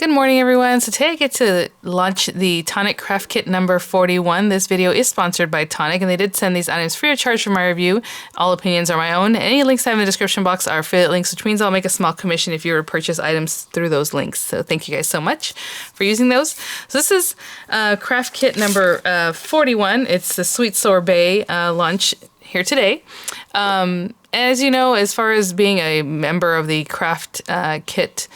Good morning, everyone. So today I get to launch the Tonic Craft Kit number 41. This video is sponsored by Tonic, and they did send these items free of charge for my review. All opinions are my own. Any links I have in the description box are affiliate links, which means I'll make a small commission if you were to purchase items through those links. So thank you guys so much for using those. So this is Craft Kit number 41. It's the Sweet Sorbet launch here today. As you know, as far as being a member of the Craft Kit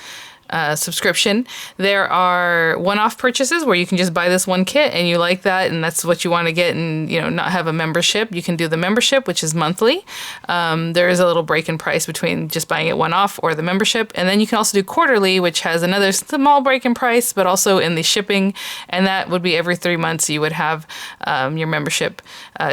subscription, there are one-off purchases where you can just buy this one kit and you like that and that's what you want to get and not have a membership. You can do the membership, which is monthly. There is a little break in price between just buying it one-off or the membership, and then you can also do quarterly, which has another small break in price but also in the shipping, and that would be every 3 months. You would have your membership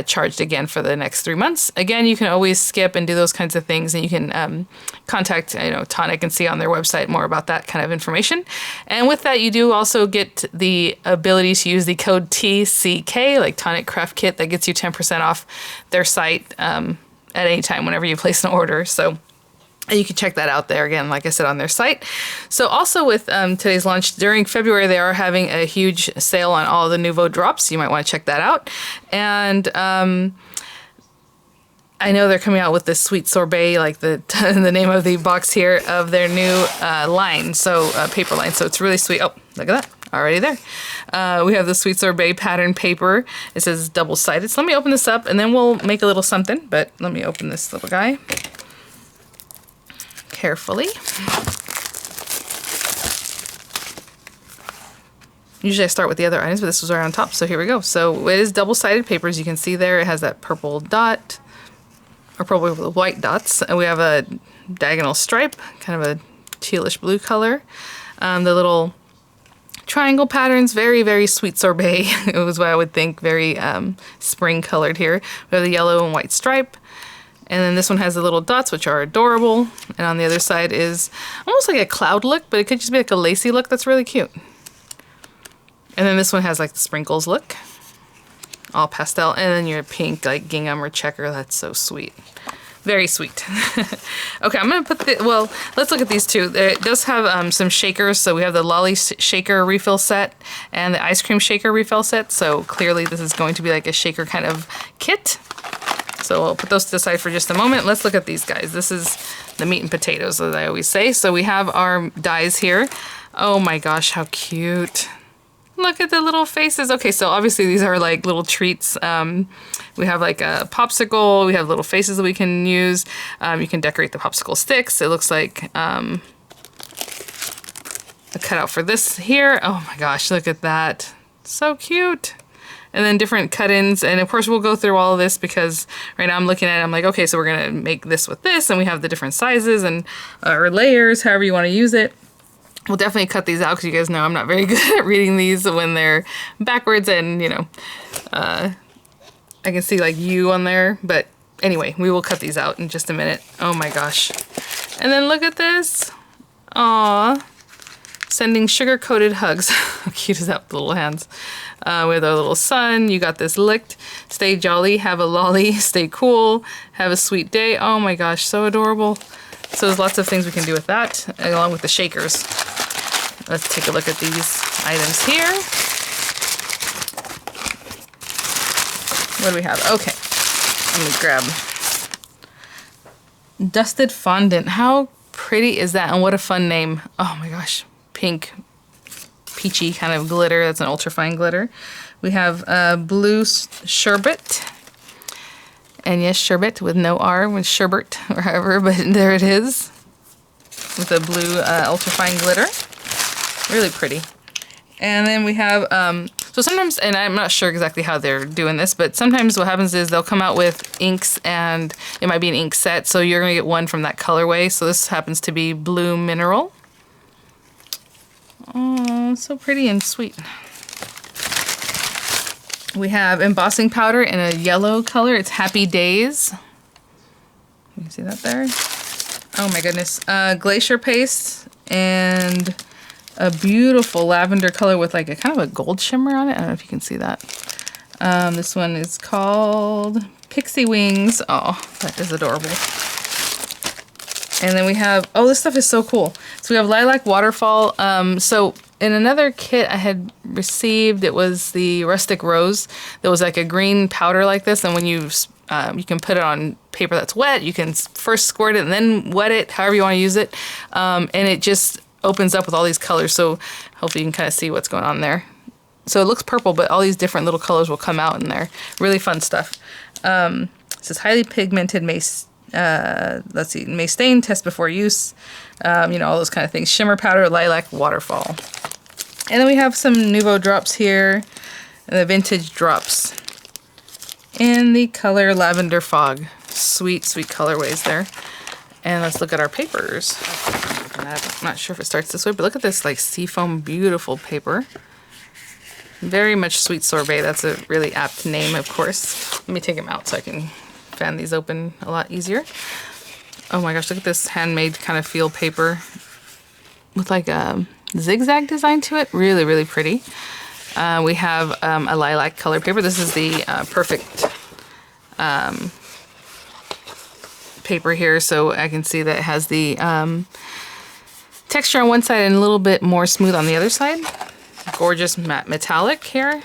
charged again for the next 3 months. Again, you can always skip and do those kinds of things, and you can contact Tonic and see on their website more about that kind of information. And with that, you do also get the ability to use the code TCK, like Tonic Craft Kit. That gets you 10% off their site at any time whenever you place an order. So you can check that out there again, like I said, on their site. So also with today's launch, during February, they are having a huge sale on all the Nouveau drops. You might want to check that out. And I know they're coming out with this Sweet Sorbet, like the name of the box here, of their new line, so paper line. So it's really sweet. Oh, look at that, already there. We have the Sweet Sorbet pattern paper. It says double-sided. So let me open this up, and then we'll make a little something. But let me open this little guy carefully. Usually I start with the other items, but this was right on top, so here we go. So it is double-sided paper, as you can see there. It has that purple dot, or purple with white dots, and we have a diagonal stripe, kind of a tealish blue color. The little triangle patterns, very, very Sweet Sorbet. It was what I would think, very spring colored here. We have the yellow and white stripe. And then this one has the little dots, which are adorable. And on the other side is almost like a cloud look, but it could just be like a lacy look. That's really cute. And then this one has like the sprinkles look, all pastel. And then your pink like gingham or checker. That's so sweet. Very sweet. Okay, I'm gonna put well, let's look at these two. It does have some shakers. So we have the lolly shaker refill set and the ice cream shaker refill set. So clearly this is going to be like a shaker kind of kit. So we'll put those to the side for just a moment. Let's look at these guys. This is the meat and potatoes, as I always say. So we have our dies here. Oh my gosh, how cute. Look at the little faces. Okay, so obviously these are like little treats. We have like a popsicle. We have little faces that we can use. You can decorate the popsicle sticks. It looks like a cutout for this here. Oh my gosh, look at that. So cute. And then different cut-ins, and of course we'll go through all of this because right now I'm looking at it, I'm like, okay, so we're gonna make this with this, and we have the different sizes and or layers, however you want to use it. We'll definitely cut these out because you guys know I'm not very good at reading these when they're backwards, and I can see like U on there, but anyway, we will cut these out in just a minute. Oh my gosh. And then look at this. Aww. Sending sugar-coated hugs. How cute is that with little hands? With our little sun. You got this licked. Stay jolly, have a lolly, stay cool, have a sweet day. Oh my gosh, so adorable. So there's lots of things we can do with that, along with the shakers. Let's take a look at these items here. What do we have? Okay, let me grab Dusted Fondant. How pretty is that? And what a fun name. Oh my gosh. Pink, peachy kind of glitter. That's an ultrafine glitter. We have blue sherbet. And yes, sherbet with no R, with sherbet or however, but there it is. With a blue ultrafine glitter. Really pretty. And then we have, so sometimes, and I'm not sure exactly how they're doing this, but sometimes what happens is they'll come out with inks, and it might be an ink set, so you're gonna get one from that colorway. So this happens to be Blue Mineral. Oh, so pretty and sweet. We have embossing powder in a yellow color. It's Happy Days. You can see that there. Oh my goodness. Glacier paste and a beautiful lavender color with like a kind of a gold shimmer on it. I don't know if you can see that. This one is called Pixie Wings. Oh, that is adorable. And then we have, oh, this stuff is so cool. So we have Lilac Waterfall. So in another kit I had received, it was the Rustic Rose. There was like a green powder like this, and when you can put it on paper that's wet, you can first squirt it and then wet it, however you want to use it. And it just opens up with all these colors, so hopefully you can kind of see what's going on there. So it looks purple, but all these different little colors will come out in there. Really fun stuff. It says highly pigmented may stain, test before use, you know, all those kind of things. Shimmer powder, Lilac Waterfall. And then we have some Nuvo drops here, and the vintage drops in the color Lavender Fog. Sweet, sweet colorways there. And let's look at our papers. I'm not sure if it starts this way, but look at this like seafoam, beautiful paper. Very much sweet sorbet. That's a really apt name, of course. Let me take them out so I can fan these open a lot easier. Oh my gosh, look at this handmade kind of feel paper with like a zigzag design to it. Really, really pretty. We have a lilac color paper. This is the perfect paper here, so I can see that it has the texture on one side and a little bit more smooth on the other side. Gorgeous matte metallic here.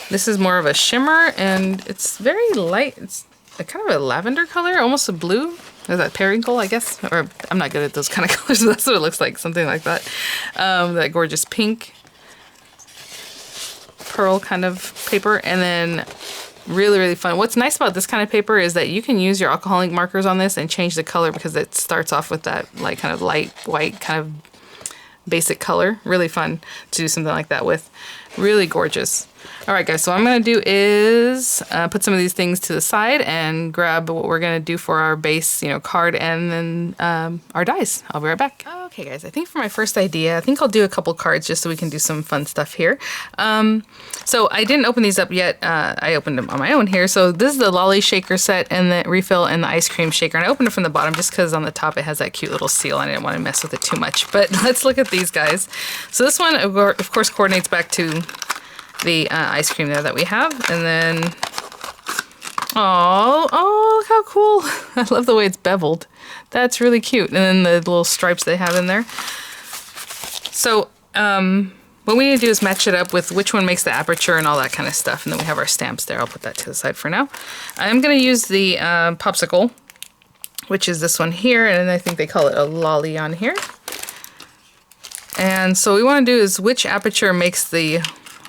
This is more of a shimmer, and it's very light. It's a kind of a lavender color, almost a blue. Is that periwinkle, I guess? Or I'm not good at those kind of colors, but that's what it looks like, something like that. That gorgeous pink pearl kind of paper, and then really, really fun. What's nice about this kind of paper is that you can use your alcoholic markers on this and change the color, because it starts off with that like kind of light white kind of basic color. Really fun to do something like that with. Really gorgeous. All right, guys, so what I'm going to do is put some of these things to the side and grab what we're going to do for our base, you know, card, and then our dies. I'll be right back. Okay, guys, I think for my first idea, I think I'll do a couple cards just so we can do some fun stuff here. So I didn't open these up yet. I opened them on my own here. So this is the Lolly Shaker set and the refill and the ice cream shaker. And I opened it from the bottom just because on the top it has that cute little seal. I didn't want to mess with it too much. But let's look at these guys. So this one, of course, coordinates back to the ice cream there that we have. And then, oh, how cool. I love the way it's beveled. That's really cute. And then the little stripes they have in there. So what we need to do is match it up with which one makes the aperture and all that kind of stuff. And then we have our stamps there. I'll put that to the side for now. I'm going to use the popsicle, which is this one here. And I think they call it a lolly on here. And so what we want to do is which aperture makes the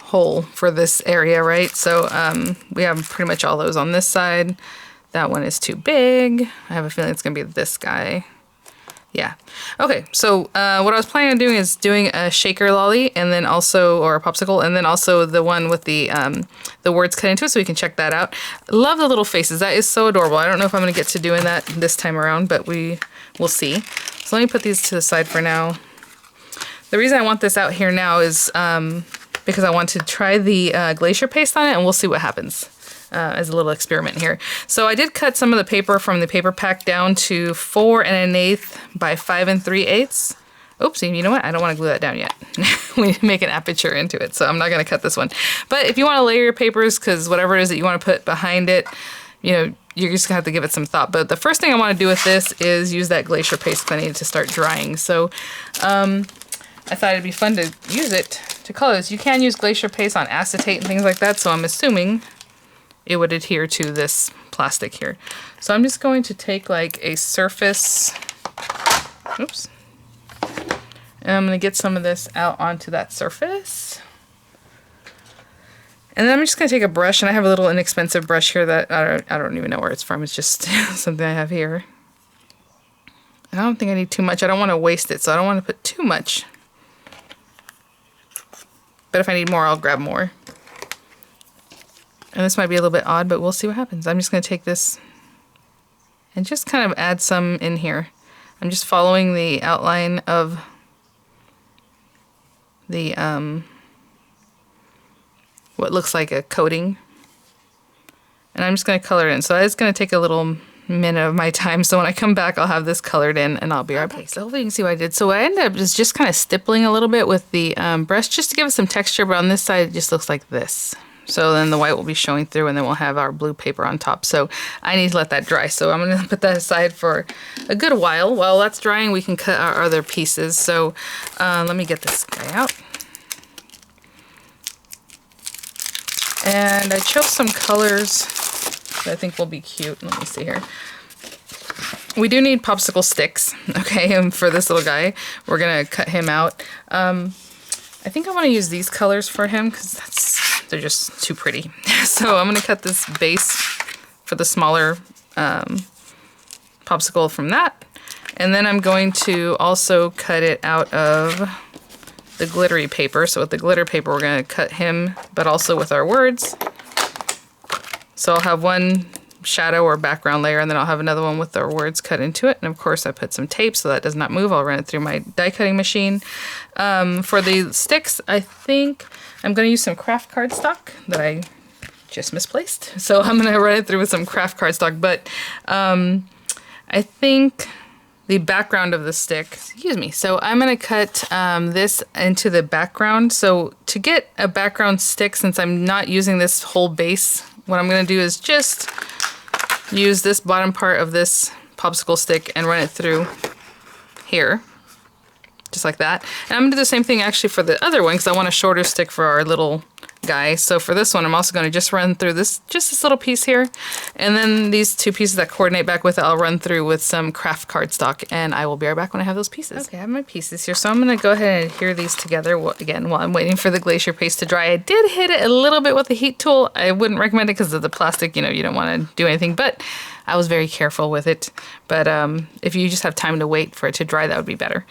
hole for this area, right? So we have pretty much all those on this side. That one is too big. I have a feeling it's gonna be this guy. Yeah. Okay, so what I was planning on doing is doing a shaker lolly, and then also, or a popsicle, and then also the one with the words cut into it, so we can check that out. Love the little faces. That is so adorable. I don't know if I'm gonna get to doing that this time around, but we will see. So let me put these to the side for now. The reason I want this out here now is because I want to try the glacier paste on it, and we'll see what happens as a little experiment here. So I did cut some of the paper from the paper pack down to 4 1/8 by 5 3/8. Oopsie, you know what? I don't want to glue that down yet. We need to make an aperture into it, so I'm not going to cut this one. But if you want to layer your papers, because whatever it is that you want to put behind it, you know, you're just going to have to give it some thought. But the first thing I want to do with this is use that glacier paste because I need it to start drying. So I thought it'd be fun to use it to color this. You can use glacier paste on acetate and things like that, so I'm assuming it would adhere to this plastic here. So I'm just going to take like a surface, oops, and I'm gonna get some of this out onto that surface. And then I'm just gonna take a brush, and I have a little inexpensive brush here that I don't even know where it's from. It's just something I have here. I don't think I need too much. I don't want to waste it, so I don't want to put too much. But if I need more, I'll grab more. And this might be a little bit odd, but we'll see what happens. I'm just going to take this and just kind of add some in here. I'm just following the outline of the, what looks like a coating. And I'm just going to color it in. So it's going to take a little minute of my time, so when I come back I'll have this colored in and I'll be right back. So hopefully you can see what I did. So what I ended up is just kind of stippling a little bit with the brush just to give it some texture, but on this side it just looks like this. So then the white will be showing through, and then we'll have our blue paper on top. So I need to let that dry. So I'm going to put that aside for a good while. While that's drying, we can cut our other pieces. So let me get this guy out. And I chose some colors that I think will be cute. Let me see here. We do need popsicle sticks, okay, and for this little guy. We're going to cut him out. I think I want to use these colors for him because they're just too pretty. So I'm going to cut this base for the smaller popsicle from that. And then I'm going to also cut it out of the glittery paper. So with the glitter paper, we're going to cut him, but also with our words. So I'll have one shadow or background layer, and then I'll have another one with our words cut into it. And of course I put some tape so that does not move. I'll run it through my die cutting machine. For the sticks, I think I'm going to use some craft cardstock that I just misplaced. So I'm going to run it through with some craft cardstock, but I think the background of the stick, excuse me. So I'm going to cut this into the background. So to get a background stick, since I'm not using this whole base, what I'm going to do is just use this bottom part of this popsicle stick and run it through here, just like that. And I'm going to do the same thing actually for the other one because I want a shorter stick for our little guy. So for this one, I'm also going to just run through just this little piece here. And then these two pieces that coordinate back with it, I'll run through with some craft cardstock, and I will be right back when I have those pieces. Okay, I have my pieces here. So I'm going to go ahead and adhere these together again while I'm waiting for the glacier paste to dry. I did hit it a little bit with the heat tool. I wouldn't recommend it because of the plastic, you know, you don't want to do anything, but I was very careful with it. But if you just have time to wait for it to dry, that would be better.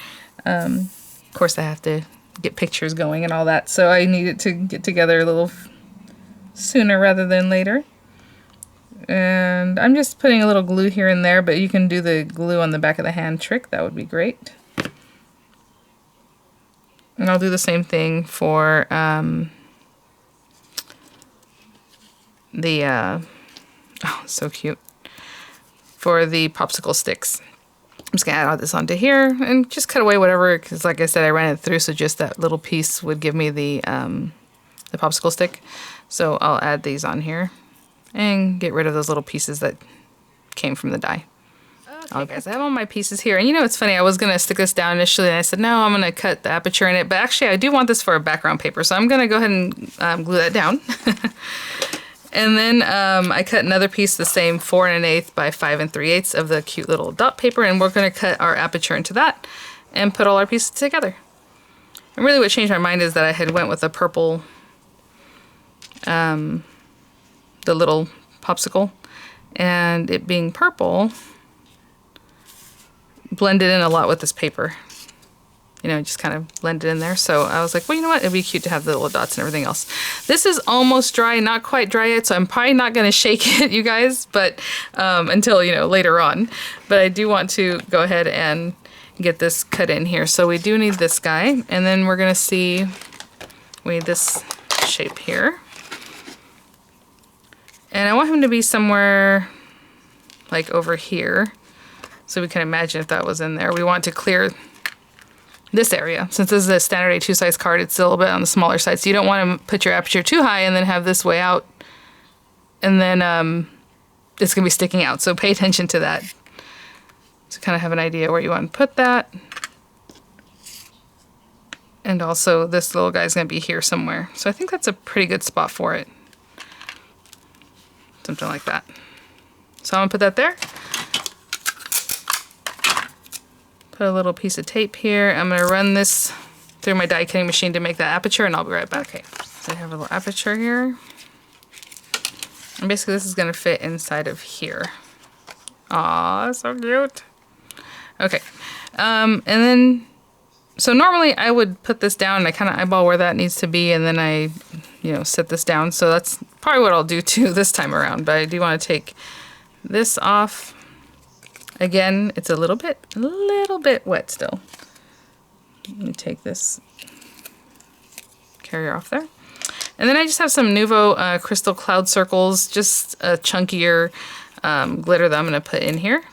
Of course, I have to get pictures going and all that, so I need it to get together a little sooner rather than later. And I'm just putting a little glue here and there, but you can do the glue on the back of the hand trick. That would be great. And I'll do the same thing for oh, so cute, for the popsicle sticks. I'm just gonna add all this onto here and just cut away whatever, because like I said, I ran it through, so just that little piece would give me the popsicle stick. So I'll add these on here and get rid of those little pieces that came from the die. Okay, guys, I have all my pieces here, and you know, it's funny, I was gonna stick this down initially, and I said, no, I'm gonna cut the aperture in it, but actually I do want this for a background paper, so I'm gonna go ahead and glue that down. And then I cut another piece the same 4 1/8 by 5 3/8 of the cute little dot paper, and we're going to cut our aperture into that and put all our pieces together. And really what changed my mind is that I had went with a purple, the little popsicle, and it being purple blended in a lot with this paper. You know, just kind of blended in there. So I was like, well, you know what? It'd be cute to have the little dots and everything else. This is almost dry, not quite dry yet, so I'm probably not going to shake it, you guys, but until, you know, later on. But I do want to go ahead and get this cut in here. So we do need this guy, and then we're going to see, we need this shape here. And I want him to be somewhere like over here, so we can imagine if that was in there. We want to clear this area. Since this is a standard A2 size card, it's a little bit on the smaller side, so you don't want to put your aperture too high and then have this way out, and then it's going to be sticking out, so pay attention to that. So kind of have an idea where you want to put that. And also this little guy's going to be here somewhere, so I think that's a pretty good spot for it. Something like that. So I'm going to put that there. Put a little piece of tape here. I'm going to run this through my die cutting machine to make that aperture, and I'll be right back. Okay, so I have a little aperture here. And basically this is going to fit inside of here. Aw, so cute. Okay, and then, so normally I would put this down and I kind of eyeball where that needs to be, and then I, you know, set this down. So that's probably what I'll do too this time around, but I do want to take this off. Again, it's a little bit wet still. Let me take this carrier off there. And then I just have some Nuvo Crystal Cloud Circles, just a chunkier glitter that I'm going to put in here.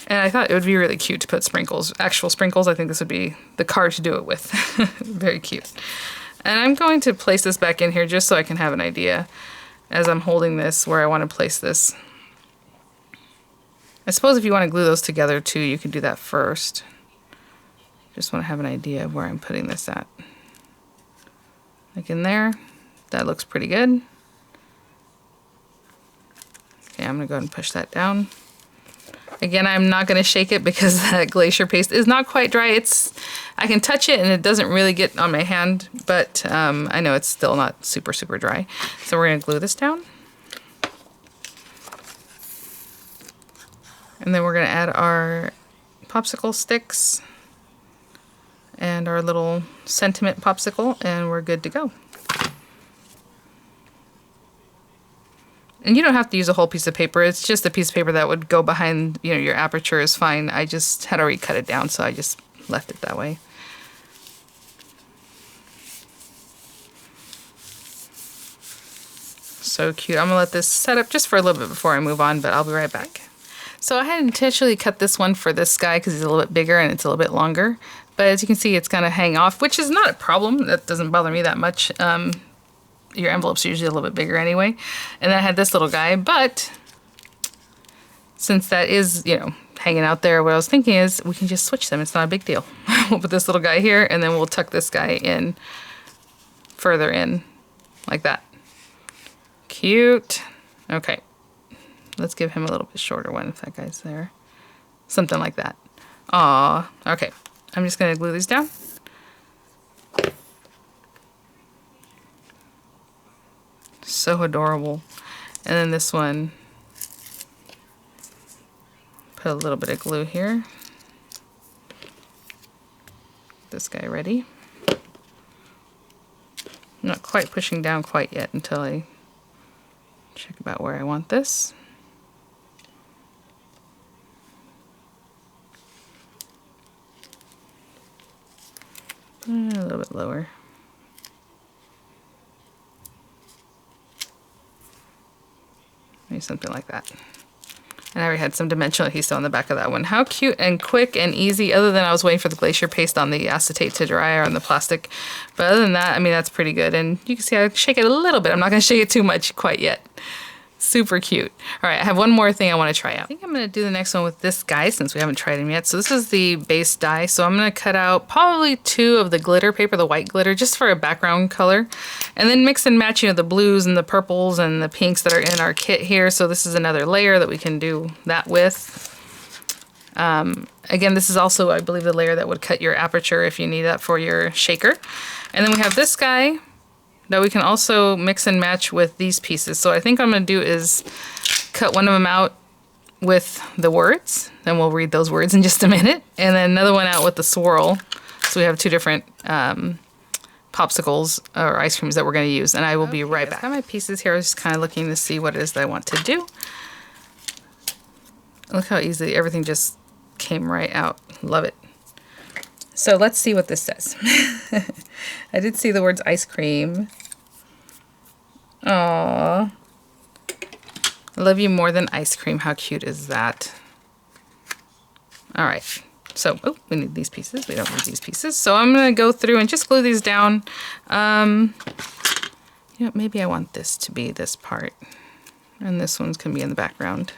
And I thought it would be really cute to put sprinkles, actual sprinkles. I think this would be the card to do it with. Very cute. And I'm going to place this back in here just so I can have an idea as I'm holding this where I want to place this. I suppose if you want to glue those together too, you can do that first. Just want to have an idea of where I'm putting this at. Like in there. That looks pretty good. Okay, I'm going to go ahead and push that down. Again, I'm not going to shake it because that glacier paste is not quite dry. I can touch it and it doesn't really get on my hand, but I know it's still not super, super dry. So we're going to glue this down. And then we're going to add our popsicle sticks and our little sentiment popsicle, and we're good to go. And you don't have to use a whole piece of paper. It's just a piece of paper that would go behind, you know, your aperture is fine. I just had already cut it down, so I just left it that way. So cute. I'm gonna let this set up just for a little bit before I move on, but I'll be right back. So I had intentionally cut this one for this guy because he's a little bit bigger and it's a little bit longer. But as you can see, it's gonna hang off, which is not a problem. That doesn't bother me that much. Your envelope's usually a little bit bigger anyway. And then I had this little guy, but since that is, you know, hanging out there, what I was thinking is we can just switch them. It's not a big deal. We'll put this little guy here and then we'll tuck this guy in further in like that. Cute. Okay. Let's give him a little bit shorter one if that guy's there. Something like that. Aw. Okay. I'm just gonna glue these down. So adorable. And then this one, put a little bit of glue here. Get this guy ready. I'm not quite pushing down quite yet until I check about where I want this. A little bit lower. Maybe something like that. And I already had some dimensional adhesive on the back of that one. How cute and quick and easy, other than I was waiting for the glacier paste on the acetate to dry or on the plastic. But other than that, I mean, that's pretty good. And you can see I shake it a little bit. I'm not going to shake it too much quite yet. Super cute. All right, I have one more thing I want to try out. I think I'm going to do the next one with this guy since we haven't tried him yet. So this is the base die. So I'm going to cut out probably 2 of the glitter paper, the white glitter, just for a background color. And then mix and match, you know, the blues and the purples and the pinks that are in our kit here. So this is another layer that we can do that with. Again, this is also, I believe, the layer that would cut your aperture if you need that for your shaker. And then we have this guy that we can also mix and match with these pieces. So I think what I'm going to do is cut one of them out with the words, then we'll read those words in just a minute, and then another one out with the swirl. So we have 2 different popsicles or ice creams that we're going to use, and I will be right back. I have my pieces here. I was just kind of looking to see what it is that I want to do. Look how easily everything just came right out. Love it. So let's see what this says. I did see the words ice cream. Aww. I love you more than ice cream. How cute is that? All right. So, oh, we need these pieces. We don't need these pieces. So I'm going to go through and just glue these down. You know, maybe I want this to be this part. And this one's going to be in the background.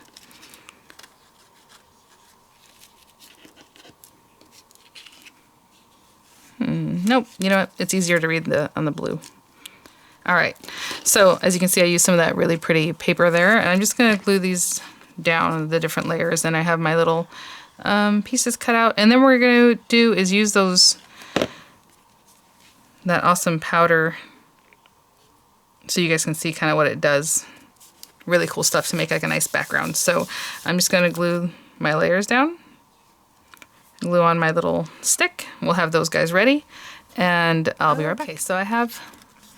Nope, you know what? It's easier to read on the blue. All right, so as you can see, I used some of that really pretty paper there, and I'm just gonna glue these down the different layers, and I have my little pieces cut out. And then what we're gonna do is use that awesome powder so you guys can see kind of what it does. Really cool stuff to make like a nice background. So I'm just gonna glue my layers down. Glue on my little stick. We'll have those guys ready, and I'll be right back. Okay, so I have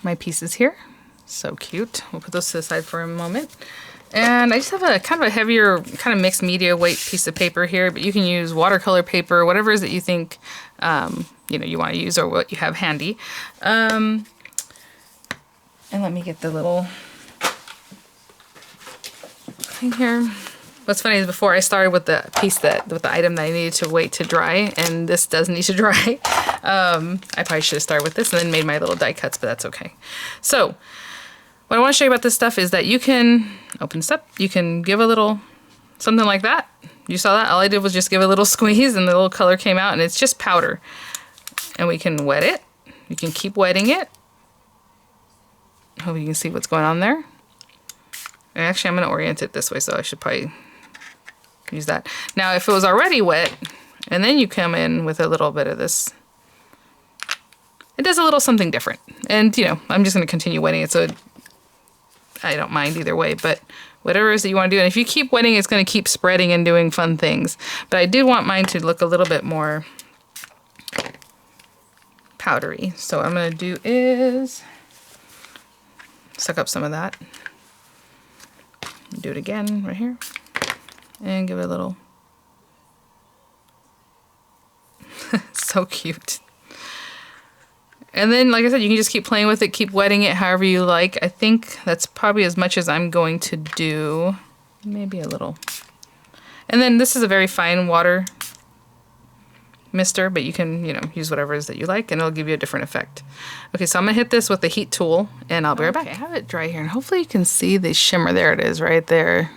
my pieces here. So cute. We'll put those to the side for a moment. And I just have a kind of a heavier, kind of mixed media weight piece of paper here, but you can use watercolor paper, whatever it is that you think you know, you want to use or what you have handy. And let me get the little thing here. What's funny is before I started with the with the item that I needed to wait to dry, and this does need to dry. I probably should have started with this and then made my little die cuts, but that's okay. So what I want to show you about this stuff is that you can open this up. You can give a little something like that. You saw that? All I did was just give a little squeeze and the little color came out, and it's just powder. And we can wet it. You can keep wetting it. Hope you can see what's going on there. And actually, I'm going to orient it this way, so I should probably use that. Now, if it was already wet, and then you come in with a little bit of this, it does a little something different. And, you know, I'm just going to continue wetting it, so I don't mind either way, but whatever it is that you want to do. And if you keep wetting, it's going to keep spreading and doing fun things. But I did want mine to look a little bit more powdery. So what I'm going to do is suck up some of that. Do it again right here. And give it a little. So cute. And then, like I said, you can just keep playing with it, keep wetting it however you like. I think that's probably as much as I'm going to do. Maybe a little. And then this is a very fine water mister, but you can, you know, use whatever it is that you like, and it'll give you a different effect. Okay, so I'm going to hit this with the heat tool, and I'll be right back. I have it dry here, and hopefully you can see the shimmer. There it is, right there.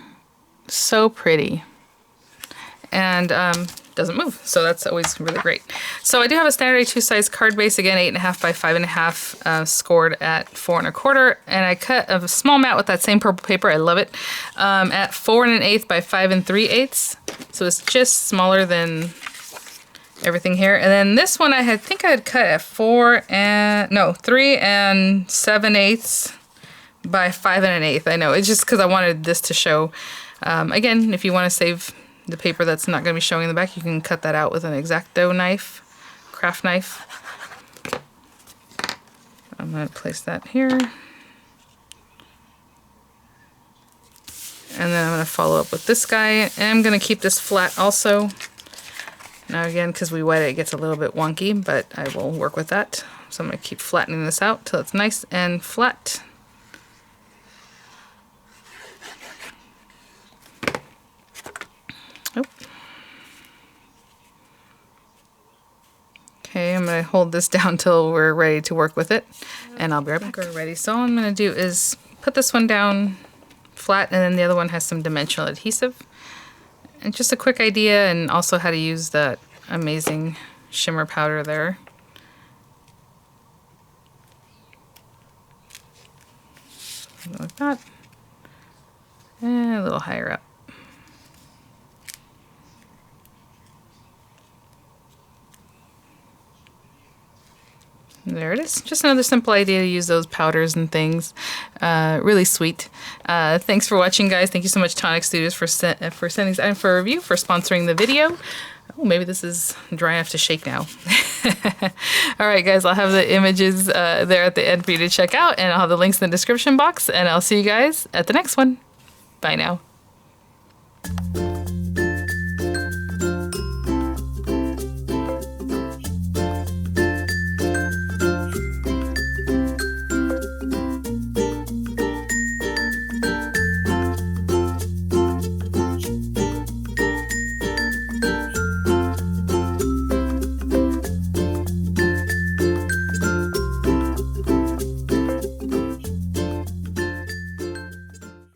So pretty. And doesn't move, so that's always really great. So I do have a standard A2 size card base, again 8.5 by 5.5, scored at 4 1/4, and I cut a small mat with that same purple paper. I love it, at 4 1/8 by 5 3/8, so it's just smaller than everything here. And then this one I think I had cut at 3 7/8 by 5 1/8. I know, it's just because I wanted this to show. Again, if you want to save the paper that's not going to be showing in the back, you can cut that out with an X-Acto knife, craft knife. I'm going to place that here. And then I'm going to follow up with this guy. And I'm going to keep this flat also. Now again, because we wet it, it gets a little bit wonky, but I will work with that. So I'm going to keep flattening this out till it's nice and flat. Oh. Okay, I'm going to hold this down till we're ready to work with it, and I'll be right back. We're ready. So all I'm going to do is put this one down flat, and then the other one has some dimensional adhesive. And just a quick idea, and also how to use that amazing shimmer powder there. Like that. And a little higher up. There it is. Just another simple idea to use those powders and things. Really sweet. Thanks for watching, guys. Thank you so much, Tonic Studios, for sending this item for review, for sponsoring the video. Oh, maybe this is dry enough to shake now. All right, guys. I'll have the images there at the end for you to check out, and I'll have the links in the description box, and I'll see you guys at the next one. Bye now.